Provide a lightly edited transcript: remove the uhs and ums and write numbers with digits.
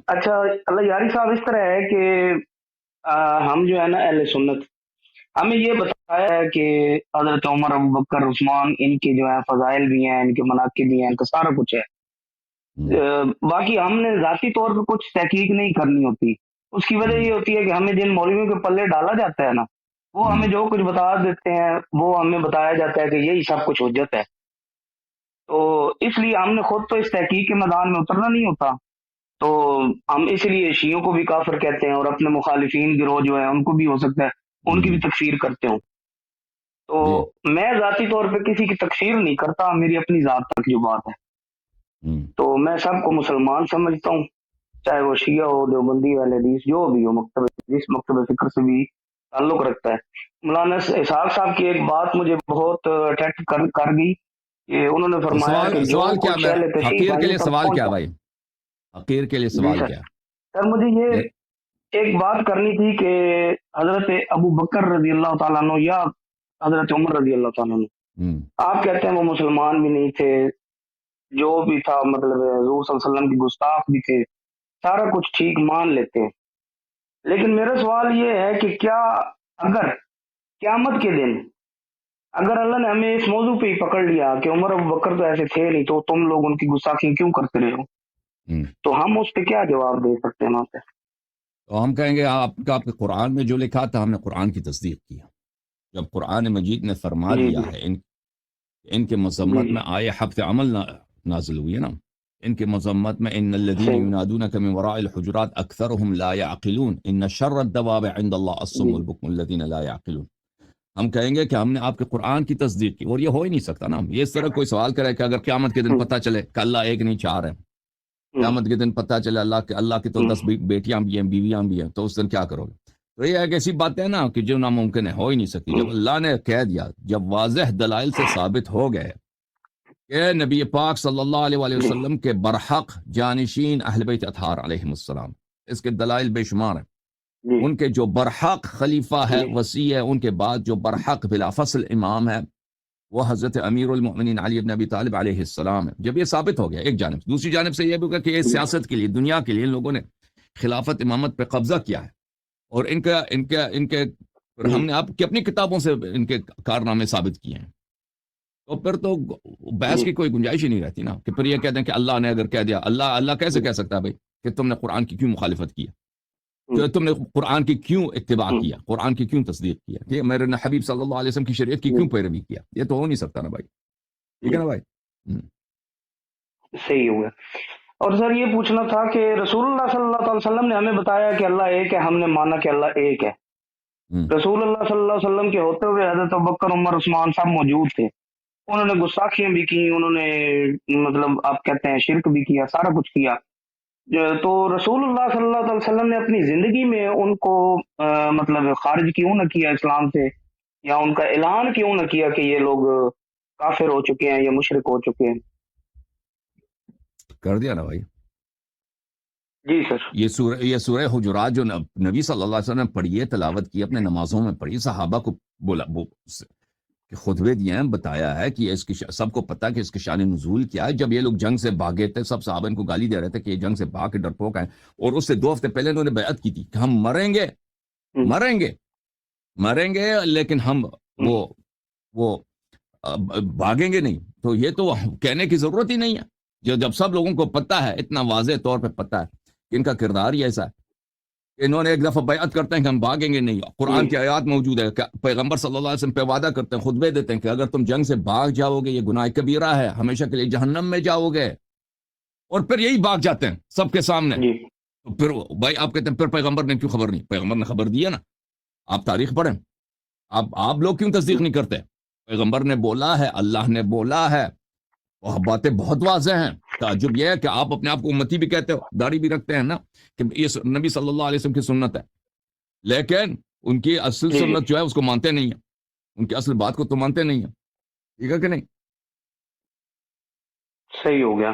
اچھا اللہ یاری صاحب، اس طرح ہے کہ ہم جو ہے نا اہل سنت، ہمیں یہ بتایا ہے کہ حضرت عمر، ابو بکر، عثمان، ان کے جو ہے فضائل بھی ہیں، ان کے مناقب بھی ہیں، ان کا سارا کچھ ہے۔ ہوں، باقی ہم نے ذاتی طور پہ کچھ تحقیق نہیں کرنی ہوتی۔ اس کی وجہ ہوں، یہ ہوتی ہے کہ ہمیں جن مولویوں کے پلے ڈالا جاتا ہے نا، وہ ہوں، ہمیں جو کچھ بتا دیتے ہیں، وہ ہمیں بتایا جاتا ہے کہ یہی سب کچھ حجت ہے۔ تو اس لیے ہم نے خود تو اس تحقیق کے میدان میں اترنا نہیں ہوتا، تو ہم اس لیے شیعوں کو بھی کافر کہتے ہیں، اور اپنے مخالفین گروہ جو ہیں ان کو بھی ہو سکتا ہے ان کی بھی ہوں، تکفیر کرتے ہوں۔ تو جی، میں ذاتی طور پہ کسی کی تکفیر نہیں کرتا، میری اپنی ذات تک جو بات ہے، ہوں، تو میں سب کو مسلمان سمجھتا ہوں، چاہے وہ شیعہ ہو، دیوبندی، اہل حدیث، جو بھی ہو، مکتب جس مکتب فکر سے بھی تعلق رکھتا ہے۔ مولانا اسحاق صاحب کی ایک بات مجھے بہت اٹریکٹ کر گئی کہ انہوں نے تو فرمایا کہ جو سوال کیا؟ کچھ میں اہل تشریف حقیر کے آئیے لیے تک سوال کیا پہنچا۔ بھائی؟ حقیر کے لیے جی سوال سر، کیا؟ سر مجھے یہ یہ- ایک بات کرنی تھی کہ حضرت ابو بکر رضی اللہ تعالیٰ عنہ یا حضرت عمر رضی اللہ تعالیٰ عنہ، ہوں، آپ کہتے ہیں وہ مسلمان بھی نہیں تھے، جو بھی تھا مطلب حضور صلی اللہ علیہ وسلم کی گستاخ بھی تھے، سارا کچھ ٹھیک مان لیتے ہیں، لیکن میرا سوال یہ ہے کہ کیا اگر قیامت کے دن اگر اللہ نے ہمیں اس موضوع پہ ہی پکڑ لیا کہ عمر ابو بکر تو ایسے تھے نہیں، تو تم لوگ ان کی گستاخی کیوں کرتے رہے ہو، ہوں، تو ہم اس پہ کیا جواب دے سکتے ہیں وہاں پہ؟ تو ہم کہیں گے آپ کے قرآن میں جو لکھا تھا ہم نے قرآن کی تصدیق کی۔ جب قرآن مجید نے فرما جی جی دیا ہے ان کے جی مذمت جی، میں آئے حفظ عمل نازل ہوئی ہے نا، ان کے مذمت میں ان الذين صحیح، ينادونك من وراء الحجرات اکثرهم لا يعقلون ان شر الدواب عند الله الصم جی والبكم الذين لا يعقلون۔ ہم کہیں گے کہ ہم نے آپ کے قرآن کی تصدیق کی، اور یہ ہو ہی نہیں سکتا نا۔ یہ اس طرح کوئی سوال کرے کہ اگر قیامت کے دن ہوں، پتہ چلے کہ اللہ ایک نہیں چار ہے، ہوں، قیامت کے دن پتہ چلے اللہ کی تو ہوں، 10 بیٹیاں بھی ہیں، بیویاں بھی ہیں، تو اس دن کیا کرو گے؟ تو یہ ایک ایسی بات ہے نا کہ جو ناممکن ہے، ہو ہی نہیں سکتی۔ ہوں، جب اللہ نے کہہ دیا، جب واضح دلائل سے ثابت ہو گئے کہ نبی پاک صلی اللہ علیہ وآلہ جی وسلم کے برحق جانشین اہل بیت اطہار علیہم السلام، اس کے دلائل بے شمار ہیں۔ جی ان کے جو برحق خلیفہ ہے، جی وسیع ہے، ان کے بعد جو برحق بلا فصل امام ہے وہ حضرت امیر المؤمنین علی بن ابی طالب علیہ السلام ہے۔ جب یہ ثابت ہو گیا ایک جانب سے، دوسری جانب سے یہ بھی ہوگا کہ یہ جی سیاست کے لیے، دنیا کے لیے ان لوگوں نے خلافت امامت پہ قبضہ کیا ہے، اور ان کے پھر جی ہم نے آپ کی اپنی کتابوں سے ان کے کارنامے ثابت کیے ہیں، تو پھر تو بحث جی کی کوئی گنجائش ہی نہیں رہتی نا، کہ پھر یہ کہہ دیں کہ اللہ نے اگر کہہ دیا، اللہ کیسے کہہ سکتا ہے بھائی کہ تم نے قرآن کی کیوں مخالفت کی، کہ تم نے قرآن کی کیوں اتباع کیا، قرآن کی کیوں تصدیق کیا، کہ میرے حبیب صلی اللہ علیہ وسلم کی شریعت کی کیوں پیروی کیا؟ یہ تو ہو نہیں سکتا نا بھائی، ٹھیک ہے نا بھائی؟ صحیح ہو گیا۔ اور سر یہ پوچھنا تھا کہ رسول اللہ صلی اللہ علیہ وسلم نے ہمیں بتایا کہ اللہ ایک ہے، ہم نے مانا کہ اللہ ایک ہے۔ ہوں، رسول اللہ صلی اللہ علیہ وسلم کے ہوتے ہوئے حضرت ابوبکر، عمر، عثمان سب موجود تھے، انہوں نے گستاخیاں بھی کی، انہوں نے مطلب آپ کہتے ہیں شرک بھی کیا، سارا کچھ کیا۔ تو رسول اللہ صلی اللہ علیہ وسلم نے اپنی زندگی میں ان کو مطلب خارج کیوں نہ کیا اسلام سے، یا ان کا اعلان کیوں نہ کیا کہ یہ لوگ کافر ہو چکے ہیں یا مشرک ہو چکے ہیں؟ کر دیا نا بھائی۔ جی سر۔ یہ سورہ حجرات جو نبی صلی اللہ علیہ وسلم نے پڑھی ہے، تلاوت کی، اپنے نمازوں میں پڑھی، صحابہ کو بولا کہ خطبے دیے ہیں، بتایا ہے کہ اس کی سب کو پتا کہ اس کی شان نزول کیا ہے۔ جب یہ لوگ جنگ سے بھاگے تھے، سب صحابہ ان کو گالی دے رہے تھے کہ یہ جنگ سے بھاگ کے ڈرپوک ہیں، اور اس سے 2 ہفتے پہلے انہوں نے بیعت کی تھی کہ ہم مریں گے ہوں، مریں گے مریں گے، لیکن ہم ہوں، وہ بھاگیں گے نہیں۔ تو یہ تو کہنے کی ضرورت ہی نہیں ہے، جب سب لوگوں کو پتا ہے، اتنا واضح طور پہ پتا ہے کہ ان کا کردار ہی ایسا ہے کہ انہوں نے ایک دفعہ بیعت کرتے ہیں کہ ہم بھاگیں گے نہیں۔ جی قرآن کی آیات موجود ہے کہ پیغمبر صلی اللہ علیہ وسلم پہ وعدہ کرتے ہیں، خطبے دیتے ہیں کہ اگر تم جنگ سے بھاگ جاؤ گے، یہ گناہ کبیرہ ہے، ہمیشہ کے لیے جہنم میں جاؤ گے، اور پھر یہی بھاگ جاتے ہیں سب کے سامنے۔ جی تو پھر بھائی آپ کہتے ہیں پھر پیغمبر نے کیوں خبر نہیں؟ پیغمبر نے خبر دی ہے نا، آپ تاریخ پڑھیں، آپ لوگ کیوں تصدیق نہیں کرتے؟ پیغمبر نے بولا ہے، اللہ نے بولا ہے، وہ باتیں بہت واضح ہیں۔ تعجب یہ ہے کہ آپ اپنے آپ کو امتی بھی کہتے ہو، داڑھی بھی رکھتے ہیں نا، کہ یہ نبی صلی اللہ علیہ وسلم کی سنت ہے، لیکن ان کی اصل جی جی، سنت جو ہے اس کو مانتے نہیں ہیں، ان کی اصل بات کو تو مانتے نہیں ہیں، ٹھیک ہے کہ نہیں؟ صحیح ہو گیا۔